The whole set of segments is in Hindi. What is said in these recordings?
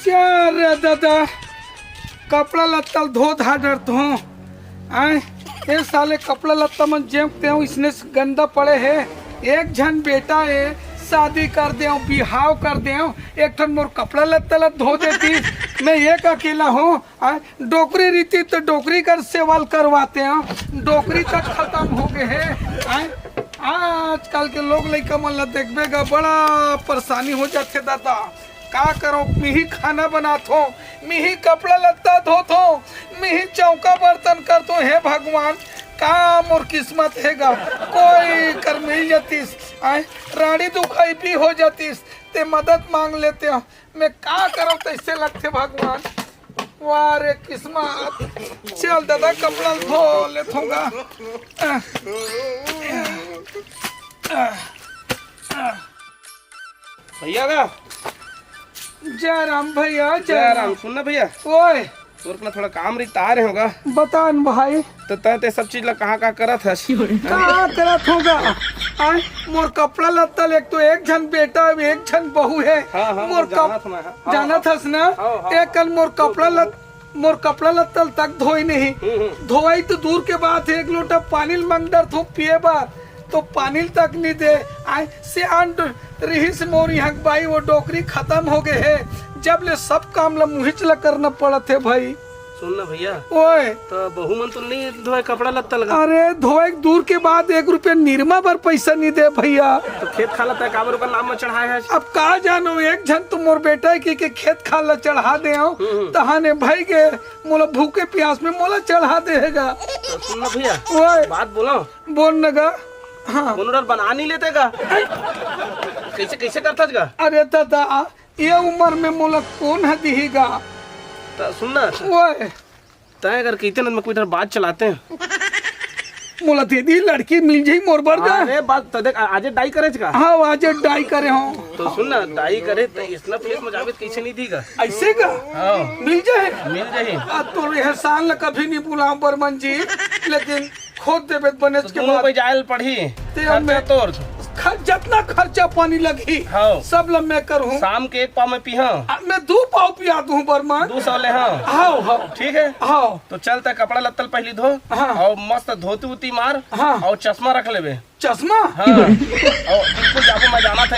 चल रे दादा कपड़ा लत्ता धो धा डरते हो आए ये साले कपड़ा लत्ता मन जेमते हो इसने गंदा पड़े है। एक झन बेटा है शादी कर दे बिहाव कर दे एक ठन मोर कपड़ा लत्ता धो देती मैं एक अकेला हूँ। डोकरी रीति तो डोकरी कर सेवाल करवाते हैं डोकरी तक खत्म हो गए है। आजकल के लोग लइका मन ला देखबेगा बड़ा परेशानी हो जाते दादा का करो मिही खाना बनाथो मिही कपड़ा लत्ता धोथो मिही चौका बर्तन करतो हे भगवान का मोर किस्मत हैगा कोई कर मिल जातीस आए रानी दुखाई भी हो जातीस ते मदद मांग लेते हो मैं का करो तैसे लगते भगवान वाह रे किस्मत। चल दादा कपड़ा धो लेथोगा भैया का जय राम भैया जय राम। सुनना भैया ओए तोर अपना थोड़ा काम रिश्ता आ रहे होगा बतान भाई तो ते सब चीज ला कहाँ करत है कहाँ करत होगा आए मोर कपड़ा लत्ता एक तो एक झन बेटा एक झन बहू है। हाँ, मोर जाना था ना एक कल मोर कपड़ा लत्ता तक धोई नहीं धोई तो दूर के बात है एक लोटा पानी मांग डर थो पिए बार तो पानी तक नहीं दे आए से रही से मोर यहाँ भाई वो डोकरी खत्म हो गए है जब ले सब काम ला मुहिच ला करना पड़ा थे भाई। सुनना भैया ओए तो बहू मन तो नहीं धोए कपड़ा लत्ता लगा अरे धोए दूर के बाद 1 रुपया निरमा पर पैसा नहीं दे भैया तो खेत खाला तय काबर का नाम में चढ़ाए है। अब कहा जानो एक झन तो मोर बेटा के खेत खाला चढ़ा दे तहाने भाई के मोला भूखे प्यास में मोला चढ़ा देगा। तो सुनना भैया ओए बात बोलो बोल नगा हाँ बना नहीं लेते का कैसे कैसे करता का। अरे दादा ये उम्र में मोला कौन है दिहेगा तो सुनना ओए तय अगर कहते ना कोई इधर बात चलाते हैं मोला दे दी लड़की मिल जाई मोर बर जा। अरे बात तो देख आज डाई करे का हाँ आज डाई करे हो तो सुन ना डाई करे तो इतना फेस मजावित कैसे नहीं दी का ऐसे का हाँ मिल जाए मिल जाए तो एहसान ला कभी नहीं बुलाऊं बर्मन जी लेकिन खोद देवे बनेज के बाद जायल पढ़ी मैं तोर जितना खर्चा पानी लगी हाँ सब ला मैं करूँ शाम के 1 पाव में पीहा मैं 2 पाव पिया दूँ बर्मन 200 ले हाँ हाँ हाँ ठीक है हाँ तो चलता कपड़ा लत्तल पहली धो हाँ और मस्त धोती उती मार हाँ और चश्मा रख लेबे चश्मा हाँ और बिल्कुल जाबो मैं जाना था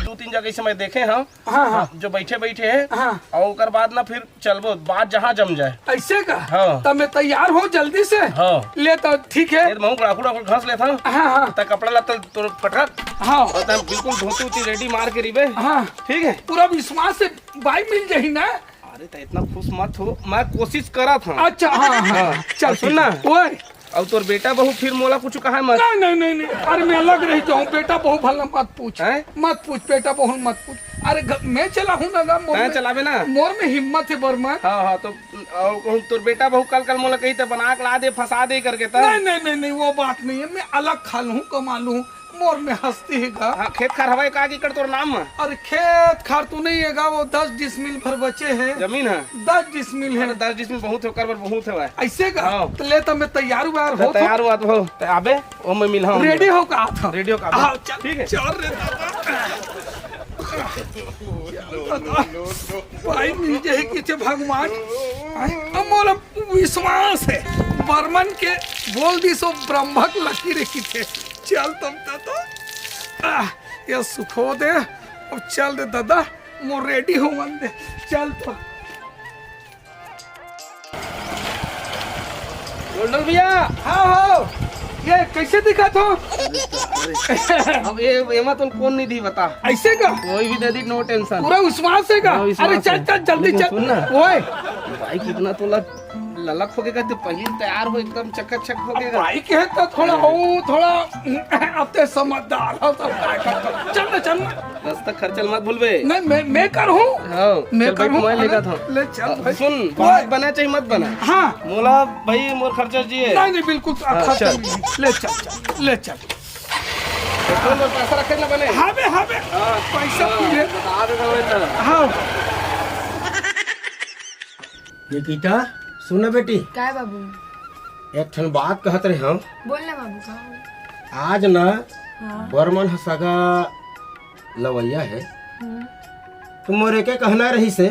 2-3 जगह से मैं देखे हाँ हाँ जो बैठे बैठे है हाँ और उकर बाद ना फिर चलबो बात जहाँ जम जाए ऐसे का हाँ तब मैं तैयार हूँ जल्दी से हाँ ले तो ठीक है घास लेता हूँ हाँ हाँ तब कपड़ा लत्तल तो पटक हाँ और तब बिल्कुल धोती उती रेडी मार के रिबे हाँ ठीक है पूरा विश्वास से बाइक मिल जाही ना। अरे तो इतना खुश मत हो मैं कोशिश करा था। अच्छा हाँ हाँ चल सुनना ओए और तोर बेटा बहू फिर मोला कुछ कहा मत नहीं अरे मैं अलग रह जाऊँ बेटा बहू भला मत पूछ मत पूछ बेटा बहू मत पूछ अरे मैं चला हूँ ना मोर चलावे ना मोर में हिम्मत है बर्मा। हाँ तो तोर बेटा बहू कल मोला कही तो बना के ला दे फंसा दे करके नहीं वो बात नहीं है मैं अलग खा लूँ कमा लूँ मोर में हंसती है हाँ, खेत खार हवाई का कर तोर नाम में अरे खेत खार तो नहीं है वो 10 डिसमिल भर बचे है जमीन है 10 डिसमिल है 10 डिसमिल बहुत है कर बहुत है ऐसे का तो ले तो मैं तैयार हुआ तैयार हुआ तो आबे ओ मैं मिल रेडी हो का था रेडियो का ठीक है चल रे भाई मिल जाए किसे भगवान मोला विश्वास है बर्मन के बोल दी सो ब्रह्मक लकी रे किथे चल तुम तो ये सुखो दे अब चल दे दादा मो रेडी हो मन दे चल तो गोल्डन भैया हाँ ये कैसे दिखा तो अब ये एमा तो कौन नहीं दी बता ऐसे का कोई भी दे दी नो टेंशन पूरा विश्वास है का अरे चल जल्दी चल ओए भाई कितना तोला ललक हो गया पहले तैयार हो एकदम चकाचक हो गया भाई के तो थोड़ा अब ते समझदार हो तो चल बस तक खर्चल मत भूलबे नहीं मैं कर हूँ मैं कर हूँ मैं लेगा था ले चल भाई सुन बात बना चाहिए मत बना हाँ मोला भाई मोर खर्चा चाहिए नहीं बिल्कुल खर्चा ले चल पैसा रखे ना बने हाँ बे पैसा पूरे बता देगा हाँ ये कीटा सुन बेटी काय बाबू एक ठन बात कहत रहे हम बोल ना बाबू कहाँ आज ना बर्मन हसगा लवैया है तुम मोरे के कहना रही से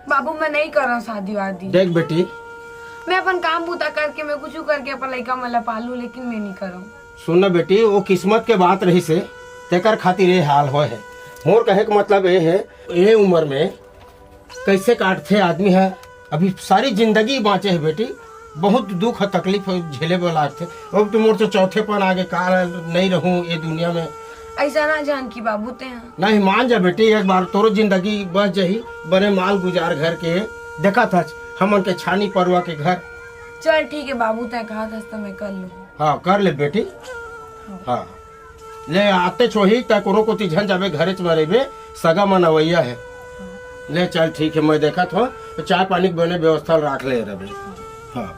बाबू मैं नहीं कर रहा हूँ शादी वादी। देख बेटी, मैं अपन काम बूता करके मैं कुछ करके अपन लड़का मतलब पालू, लेकिन मैं नहीं कर रहा हूँ। सुन ना बेटी, वो किस्मत के बात रही से तेकर खातिर ये हाल हो है। मोर कहे का मतलब ये है, ये उम्र में कैसे काटते आदमी है, अभी सारी जिंदगी बाँचे है बेटी, बहुत दुख तकलीफ झेले वाला थे। अब तो मोर तो चौथे पर आगे काल नहीं रहूं ये दुनिया में। ऐसा ना जान की बाबू ते हैं। नहीं मान जा बेटी, एक बार तोरो जिंदगी बच जाही, बने माल गुजार घर के देखा था हमन के छानी परवा के घर। चल ठीक है बाबू ते कहा था तो मैं कर लूँ। हाँ कर ले बेटी। हाँ ले आते छोही तक को तिझन जाबे घरे में रेबे, सगा मनवैया है। ले चल ठीक है, मैं देखा था तो चाय पानी के बने व्यवस्था रख ले रहे। हाँ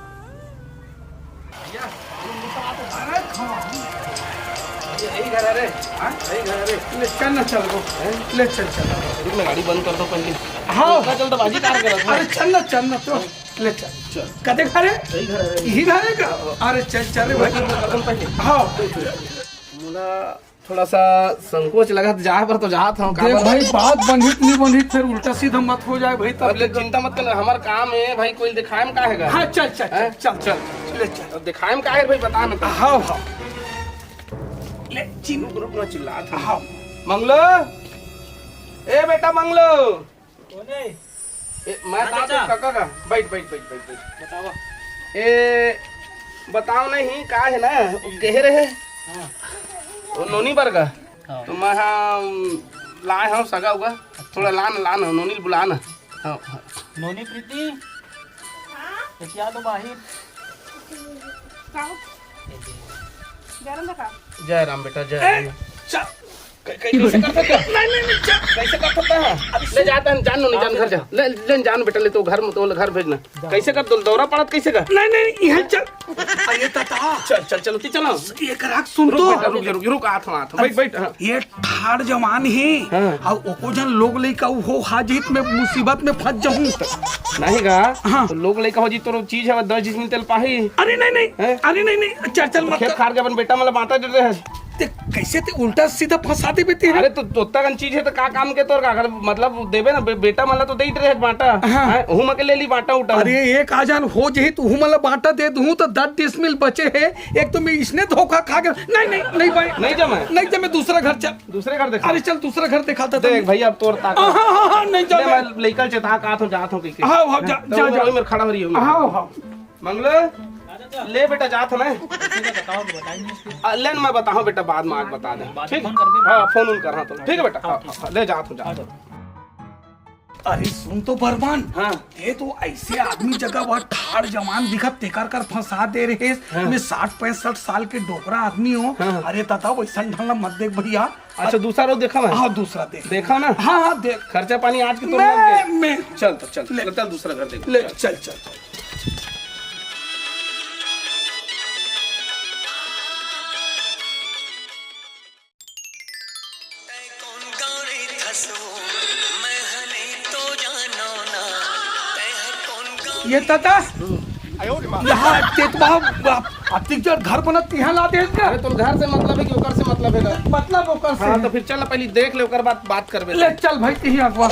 यही घर है रे, यही घर है रे। ले चल ना, चल गो, ले चल चल। रुक मैं गाड़ी बंद कर दो पहले। हाँ इतना जल्दबाजी कार कर रहा अरे चल ना तो ले चल चल। कदे घर है? यही घर है। यही घर है का? अरे चल चल रे भाई। पहले हाँ मुला थोड़ा सा संकोच लगा था, जहाँ पर तो जहाँ था देख भाई, बात बनहित नहीं बनहित फिर उल्टा सीधा मत हो जाए भाई तब। ले चिंता मत कर, हमारा काम है भाई, कोई दिखाए में का है। हाँ चल चल चल चल चल ले चल। अब दिखाए में का है भाई, बता ना। हाँ हाँ ले चिन ग्रुप में चिल्ला था। हाँ मंगलो, ए बेटा मंगलो। मैं काका का बैठ बैठ बैठ बैठ बैठ बताओ। ए बताओ नहीं का है ना, गहरे है वो नोनी बरगा। तो मैं लाए हूँ सगा हुआ, थोड़ा लान नोनी बुलाना। हाँ नोनी प्रीति क्या तो बाहिर जय राम बेटा, जय राम। चल कैसे कर सकते? नहीं कैसे कर सकता है? ले जाता है, जान नहीं जान घर जा, ले जान बेटा, ले तो घर में तो घर भेजना। कैसे कर दौरा पड़त कैसे कर? नहीं यहाँ चल। अरे ताता चल चल चलो चलो। ये कराक सुन रुक तो। बेटा, रुक आठ बैठ बैठ। हाँ। ये ठाड़ जवान है हाँ। और ओको जन लोग लेका हो हाजित में मुसीबत में फंस जाऊं। नहीं गा हाँ। तो लोग लेका हो जी तो चीज है 10 जिसमें तेल पाही। अरे नहीं हैं? अरे नहीं चल चल मत खेत कर। खार के अपन बेटा मतलब बांटा देते हैं। ते कैसे ते उल्टा सीधा फंसाते बेते हैं। अरे तो तोता कन चीज है तो का काम के तोर का अगर मतलब देबे ना बेटा मतलब तो दे ही रहे बांटा। हाँ। हैं? हूं मके ले ली बांटा उठा। अरे एक आजान हो जाए तो हूँ मतलब बांटा दे दूँ तो 10 डिसमिल बचे है। एक तो मैं इसने धोखा खा गया। नहीं भाई नहीं जमा नहीं जमे, दूसरा घर चल। दूसरे घर देख। अरे चल दूसरा घर दिखाता था। देख भैया अब तोर ताकत। हाँ नहीं ले जा। मैं लेकर चता का तो जात हूं कहीं। हाँ जा जा जा। मेरे खड़ा हो रही हूं। हाँ मंगलो ले बेटा जात हो ना। ले मैं बताऊं बेटा, बाद में आग बता दे। ठीक हाँ फोन उन कर। हाँ तो ठीक है बेटा। हाँ, ले जात हूं जा। अरे सुन तो बर्बान, हाँ ये तो ऐसे आदमी जगह वह ठाड़ जवान दिखत तेकर कर फंसा दे रहे। हाँ। मैं 60-65 साल के डोकरा आदमी हो। हाँ। अरे तथा वैसा ढंगा मत देख भैया। अच्छा दूसरा रोज देखा मैं। हाँ दूसरा देख। देखा ना। हाँ देख। खर्चा पानी आज की तो लग गया। मैं चल तो चल दूसरा घर देख। ले चल चल। ये तथा यहाँ तेतबा घर बनत यहाँ ला दे। अरे तो घर से मतलब है कि ओकर से मतलब है? मतलब ओकर से। हाँ तो फिर चल पहले देख ले, ओकर बाद बात करबे। ले चल भाई कहीं अगवा।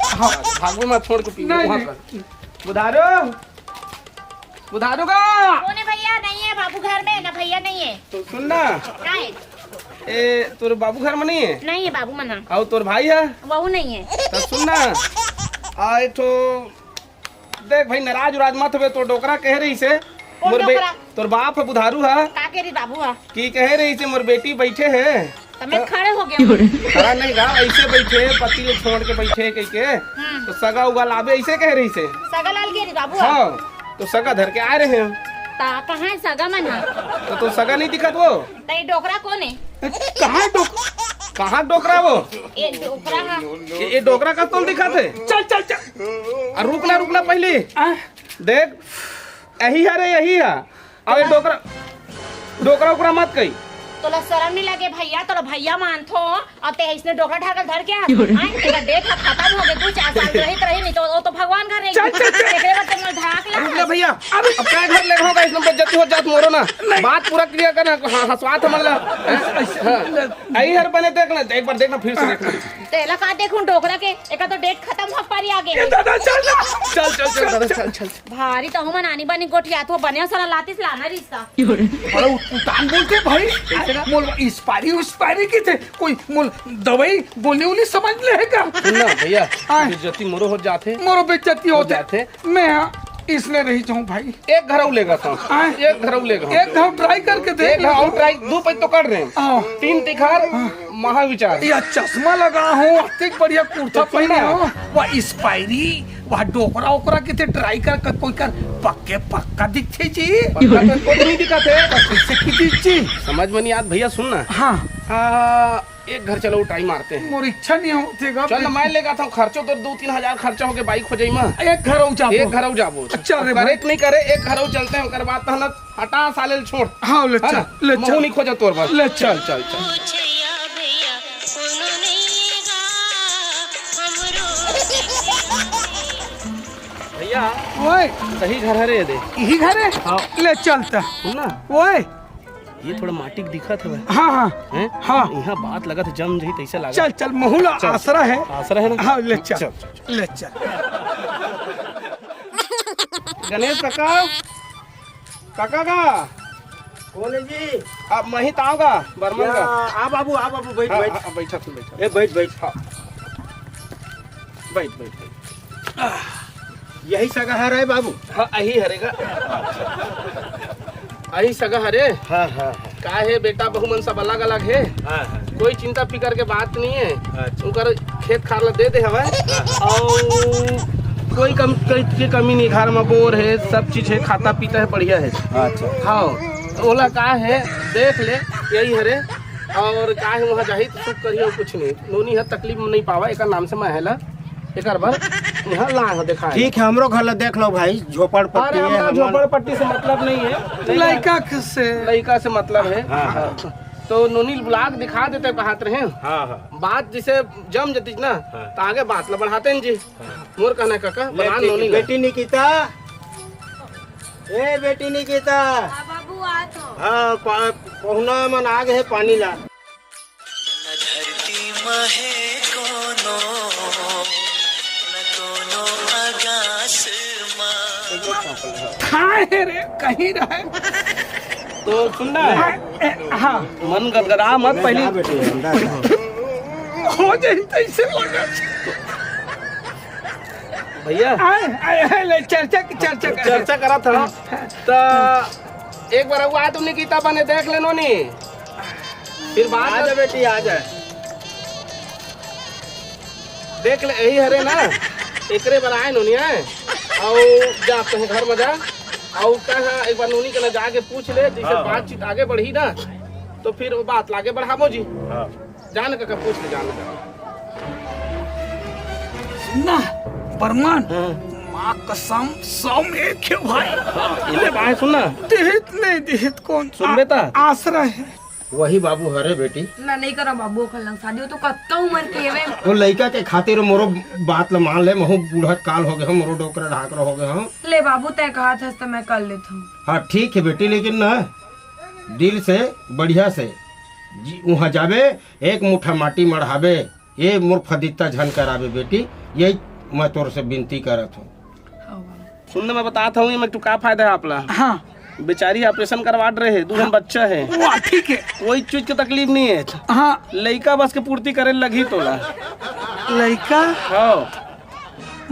हाँ भागो मैं छोड़ के पी नहीं, वहां नहीं। कर। बुधारो का कौन है भैया? नहीं है बाबू घर में, ना भैया नहीं है। तो सुन ना, क्या है? ए तोर बाबू घर में नहीं है नहीं है बाबू मना, और तोर भाई है बहू नहीं है। तो सुन ना, आए तो देख भाई नाराज उराज मत हुए। तो डोकरा कह रही से कौन मोर डोकरा? तोर बाप है बुधारू है का के रे बाबू है? कि कह रही से मोर बेटी बैठे है। तो मैं खड़े हो गया। खड़ा नहीं गा, ऐसे बैठे पति को छोड़ के बैठे कह के तो सगा उगा लावे ऐसे कह रही से। सगालाल के रे बाबू है? हाँ तो सगा धर के आ रहे हैं। ता कहाँ है सगा मना? तो सगा नहीं दिखत वो। तो ये डोकरा कौन है? कहाँ डोकरा वो? ये डोकरा है। ये डोकरा का तुम दिखा थे। चल चल चल। रुकना पहले देख, यही है रे यही है। अब ये डोकरा उकरा मत कही। तोला शर्म नहीं लगे भैया? तोला भैया मानथो और ते इसने डोकरा ढाकर धर के आ। तेरा डेट खत्म हो गया, 2-4 साल रही नहीं तो वो तो भगवान घर नहीं। एकरे बात ढाक रुक ला जा भैया, अब क्या घर ले होगा इसमें बेइज्जती हो जात मोरो ना, बात पूरा क्लियर करना, हंसवात हमन ला आई हर बने देखना, एक बार देखना फिर से देखना। तेला का देखूं डोकरा के एका तो डेट खत्म हो पारी आगे दादा चल ना। चल चल चल दादा चल चल। भारी तो हम नानी बनी गोठिया तो बने सारा लातीस लाना रिश्ता बड़ा उतान बोलते भाई, मोल एक्सपायरी की थे, कोई मोल दवाई बोली उली समझ लेगा। सुनना भैया, हाँ। बेइज्जती मोरो हो जाते, मोरो बेइज्जती हो होते जाते। मैं इसने रही जाऊं भाई, एक घर लेगा था, हाँ। एक घर लेगा, एक घाव ट्राई करके देख एक घर ट्राई, 2 पैसे तो कर रहे हैं, हाँ। 3 तिखार महाविचार। या चश्मा लगा हूँ, अतिक बढ़िया कुर्ता तो पहने सुना। हूँ, वह एक्सपायरी वह डोकरा ओकरा के थे ट्राई कर कोई कर पक्के पक्का दिखते जी, पक्का तो कोई नहीं दिखा थे, कैसे की दिखती। समझ में नहीं आत भैया। सुनना, हाँ एक घर चलो ट्राई मारते हैं, मोर इच्छा नहीं होतेगा। चल मैं लेगा था, खर्चो तो 2-3 हजार खर्चा हो के बाइक हो जाई मां, एक घर हो जाओ, एक घर जाबो। अच्छा रे करे भाई। कि नहीं करे, एक घर चलते हैं, ओकर बाद पहले हटा साले छोड़, हाँ ले है चल ना, ले महू चल नहीं खोजा तोर बस, ले चल चल चल। भैया ओए सही घर है दे, यही घर है, ले चलता सुनना, ओए। ये थोड़ा माटी दिखत है, हाँ हाँ हैं? हाँ यहाँ बात लगा था जम रही तैसे लगा, चल चल महूला आसरा है, आसरा है ना। हाँ ले चल चल। ले चल। गणेश काका, काका का कौन है जी? अब मही ताओगा बर्मन का, आ बाबू बैठ हाँ, बैठ। हाँ, बैठा तू बैठा, ए बैठ बैठ। बैठ बैठ बैठ। यही सगा है बाबू? हाँ यही हरेगा, यही सगा हरे। हाँ हाँ का है बेटा बहू मन सब अलग अलग है, हाँ कोई चिंता फिकर के बात नहीं है, अच्छा। उनकर खेत खार ला दे दे हवा, और कोई की कमी नहीं, घर में बोर है, सब चीज है, खाता पीता है, बढ़िया है। अच्छा हाँ ओला का है देख ले, यही हरे, और का है वहाँ जाही तो सुख करिए, कुछ नहीं, नोनी है तकलीफ नहीं पावा, एक नाम से मैं हैला एक बार यहाँ ला देखा है। ठीक है, हमरो घर ला देख लो भाई, झोपड़ पट्टी अरे है हमरा हमार- झोपड़पट्टी से मतलब नहीं है, लड़का से लड़का से मतलब है। हाँ, तो नोनी ब्लाग दिखा देते कहते रहे, हाँ हाँ बात जिसे जम जती ना, तो आगे बात ला बढ़ाते हैं जी। मोर कहना है काका, बना नोनी ला। बेटी निकिता, ए बेटी निकिता, बाबू आ तो हाँ पहुना मन आ गए पानी ला। धरती महे कोनो न कोनो आकाश मां। कहाँ है रे, कहीं रहे। तो सुनना, हाँ मन गदगदा मत पहले, बेटी अंदर हो जाए तैसे लगा। भैया आए ले चर्चा चर्चा करा था, तो एक बार हुआ तुमने गीता बने देख ले नोनी, फिर आ बात जा बेटी आ जा। देख ले, यही हरे ना, एकरे बनाए नोनी है, और जा कहीं घर में जा, और कहा एक बार नोनी के ना जाके पूछ ले, जैसे हाँ। बातचीत आगे बढ़ी ना, तो फिर वो बात लागे बढ़ाबो जी। हाँ। जान का पूछ ले, जान का। ना बर्मन माँ कसम 100 में एक है भाई। इले बाय सुनना, दिहित नहीं दिहित कौन सुन बेटा। आसरा है। वही बाबू हरे बेटी, ना नहीं करा बाबू कल शादी हो तो कत्ता उम्र के वे वो लड़का के खातिर मोरो बात ला मान ले, महू बूढ़ा काल हो गए हम, मोरो डोकरा ढाकरा हो गए हम। ले बाबू तय कहा था तो मैं कर लेता हूँ। हाँ ठीक है बेटी, लेकिन ना दिल से बढ़िया से वहाँ जावे, एक मुठा माटी मढ़ावे, ये मोर फदिता झन करावे बेटी, यही मैं तोर से विनती करत हूँ। सुनने में बताता हूँ, मैं तू का फायदा है आपला। हाँ बेचारी ऑपरेशन करवा रहे है, 2 बच्चा है, वाह ठीक है। कोई चीज की तकलीफ नहीं है, हाँ लड़का बस के पूर्ति करे लगी तोला। लड़का हाँ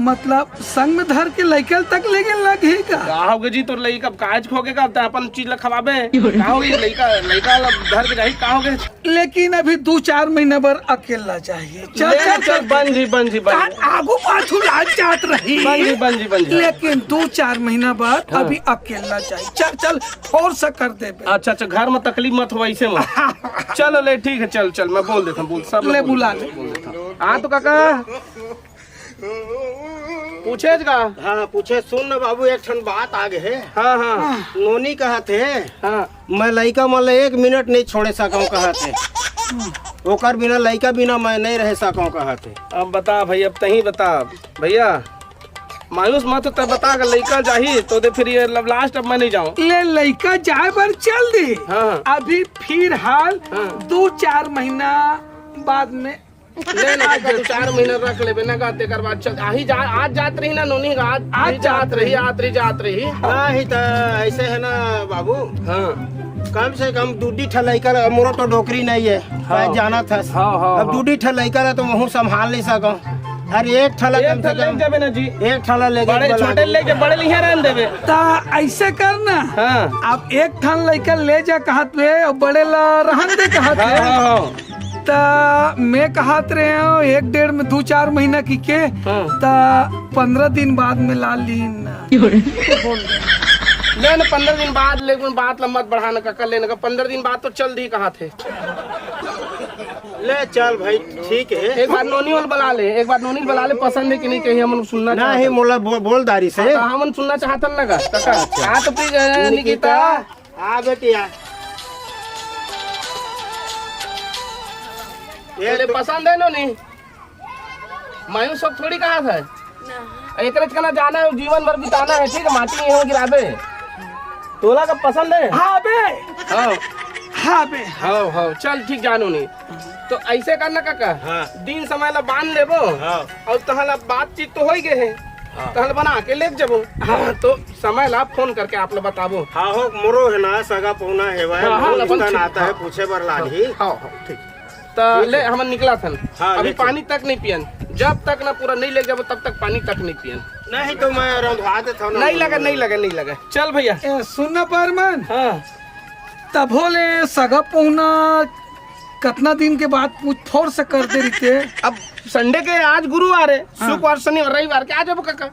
मतलब संग में धर के लड़के तक लेके लगेगा। का होगे जी, तो लड़का काज खोगेगा, तो अपन चीज ला खवाबे, का होगी लड़का धर के जाही, का होगे। लेकिन अभी 2-4 महीना भर अकेला चाहिए। चल चल चल बन जी आगू पाछू रात जात रही, बन जी। लेकिन 2-4 महीना बाद अभी अकेला चाहिए। चल चल फोर्स कर दे बे। अच्छा घर में तकलीफ मत हो ऐसे में। चलो ले ठीक है, चल मैं बोल देता हूँ, बोल सब ले बुला ले। हाँ तो काका पूछेगा। हाँ पूछे, सुन न बाबू, एक ठन बात आ गए है। हाँ नोनी कहत है, हाँ मैं लड़का मतलब 1 मिनट नहीं छोड़े सकूं कहत है, ओकर बिना लड़का बिना मैं नहीं रह सकूं कहत है। अब बता भाई, अब तही बता भैया, मायूस मत तो बता कर लड़का जाही तो दे फिर ये लास्ट अब मैं नहीं जाऊँ। ले लड़का जाए बर चल दी। हाँ। अभी फिर हाल हाँ। 2-4 महीना बाद में ले ना का 2-4 महीना रख ले बिना का तेकर बाद चल आही जा आज जात रही ना नोनी आज जात रही जात रही। नहीं तो ऐसे है ना बाबू, हाँ कम से कम 2 ठलाई कर मोरो तो डोकरी नहीं है। हाँ। जाना था हाँ, अब 2 ठलाई कर तो वहू संभाल नहीं सको। अरे एक ठला कम से कम देवे ना जी, एक ठला ले बड़े छोटे लेके बड़े लिखे रहन देवे। ता ऐसे करना। हाँ अब एक ठान लड़का ले जा कहत पे और बड़े ला रहन दे कहत हाँ पे। हाँ हाँ। ता मैं कहत रहे हो 1-1.5 में 2-4 महीना की के हाँ। ता 15 दिन बाद में ला लीन। ले ना 15 दिन बाद, लेकिन बात लम्बा बढ़ाने का कर लेने का 15 दिन बाद तो चल दी कहा थे। ले चल भाई ठीक है। एक बार नोनी वाल बुला ले, एक बार नोनी बुला ले, पसंद है कि नहीं कहीं हम सुनना नहीं मोला बोलदारी से हम सुनना चाहता लगा काका। तो प्लीज निकिता आ बेटिया ये पसंद है नोनी? मायूस सब थोड़ी कहा था एक करना जाना है, जीवन भर बिताना है, ठीक है माटी यहाँ गिराबे। तोला का पसंद है? हाँ बे हाँ हाँ बे हाँ हाँ चल ठीक जानू नहीं तो ऐसे करना काका। हाँ। दिन समय ला बांध लेबो। हाँ। और तहला बातचीत तो हो ही गए है। तहल बना के ले जबो। हाँ तो समय ला फोन करके आप लोग बताबो। हाँ हो मोरो है ना सगा पौना है भाई। हाँ, हाँ, बहुत ठीक। आता है पूछे बर लागी। हाँ हाँ ठीक। तो ले हम निकला था। हाँ, अभी ले चल। पानी तक नहीं पियन, जब तक ना पूरा नहीं ले जाबो तब तक पानी तक नहीं पियन। नहीं तो मैं रंधवा देता हूँ। नहीं लगा चल भैया। ए, सुनना परमन हाँ तब होले सगा पहुना कितना दिन के बाद पूछ थोड़ से कर दे रही थे। अब संडे के आज गुरुवार है, शुक्रवार शनिवार रविवार के आ जाबो काका।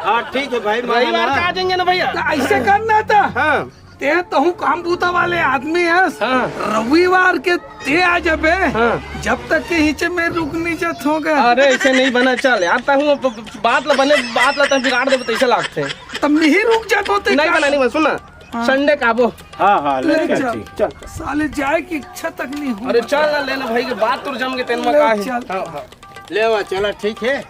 हाँ ठीक है भाई। रविवार के आ जाएंगे ना भैया। तो ऐसे करना था। हाँ ते तो हूँ काम बूता वाले आदमी है। हाँ। रविवार के ते आ जबे। हाँ। जब तक के हिचे में रुक नहीं जात होगा। अरे ऐसे नहीं बना चल यार हूँ बात ला बने बात ला बिगाड़ दे पैसे लागते। तब नहीं ही रुक जात होते। नहीं बना नहीं बन सुना। संडे का आबो। हाँ हाँ ले ले चल चल। ठीक। चल साले जाए की इच्छा तक नहीं हो। अरे चल ना लेना भाई के बात तो जम के तेन में ले का है। चल। हाँ हाँ ले चला ठीक है।